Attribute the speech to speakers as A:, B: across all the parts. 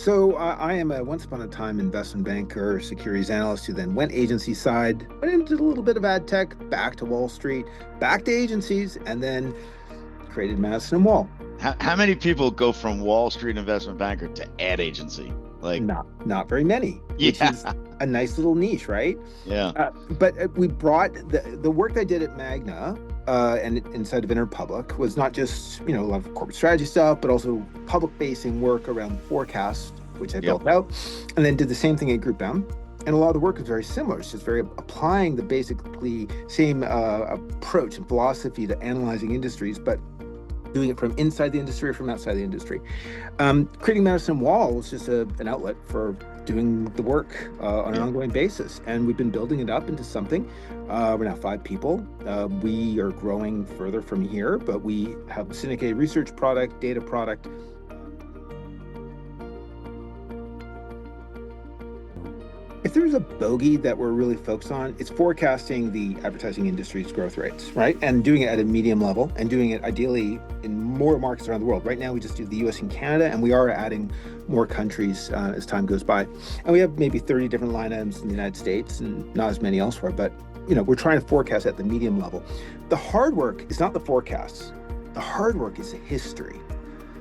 A: So I am a once upon a time investment banker, securities analyst who then went agency side, went into a little bit of ad tech, back to Wall Street, back to agencies, and then created Madison and Wall.
B: How many people go from Wall Street investment banker to ad agency? Like,
A: Not very many, which is
B: yeah,
A: a nice little niche, right?
B: yeah,
A: But we brought the work I did at Magna and inside of Interpublic was not just a lot of corporate strategy stuff, but also public facing work around forecast, which I built out, and then did the same thing at Group M. And a lot of the work is very similar. It's just very applying the basically same approach and philosophy to analyzing industries, but doing it from inside the industry or from outside the industry. Creating Madison and Wall was just an outlet for doing the work on an ongoing basis. And we've been building it up into something. We're now 5 people. We are growing further from here, but we have a syndicated research product, data product. If there's a bogey that we're really focused on, it's forecasting the advertising industry's growth rates, right? And doing it at a medium level and doing it ideally in more markets around the world. Right now, we just do the US and Canada, and we are adding more countries as time goes by. And we have maybe 30 different line items in the United States and not as many elsewhere, but we're trying to forecast at the medium level. The hard work is not the forecasts. The hard work is the history.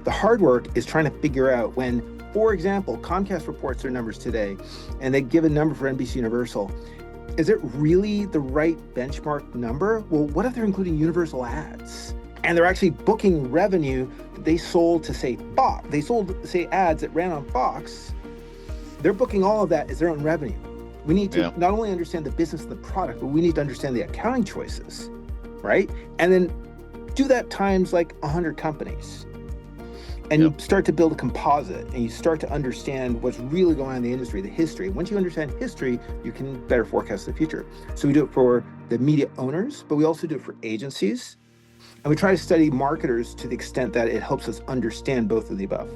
A: The hard work is trying to figure out when, for example, Comcast reports their numbers today, and they give a number for NBC Universal. Is it really the right benchmark number? Well, what if they're including Universal ads? And they're actually booking revenue that they sold to, say, Fox. They sold, say, ads that ran on Fox. They're booking all of that as their own revenue. We need to not only understand the business and the product, but we need to understand the accounting choices, right? And then do that times like 100 companies. And you start to build a composite, and you start to understand what's really going on in the industry, the history. Once you understand history, you can better forecast the future. So we do it for the media owners, but we also do it for agencies. And we try to study marketers to the extent that it helps us understand both of the above.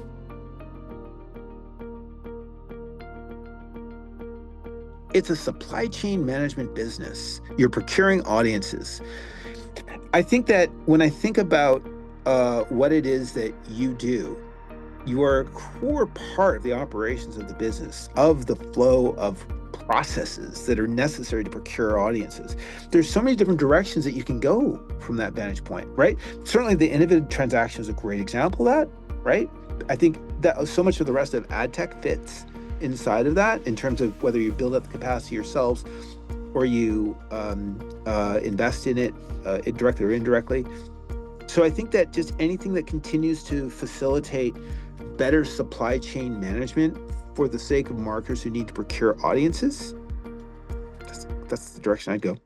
A: It's a supply chain management business. You're procuring audiences. I think that when I think about what it is that you do, you are a core part of the operations of the business, of the flow of processes that are necessary to procure audiences. There's so many different directions that you can go from that vantage point, right? Certainly the innovative transaction is a great example of that, right? I think that so much of the rest of ad tech fits inside of that in terms of whether you build up the capacity yourselves or you invest in it directly or indirectly. So I think that just anything that continues to facilitate better supply chain management for the sake of marketers who need to procure audiences, that's the direction I'd go.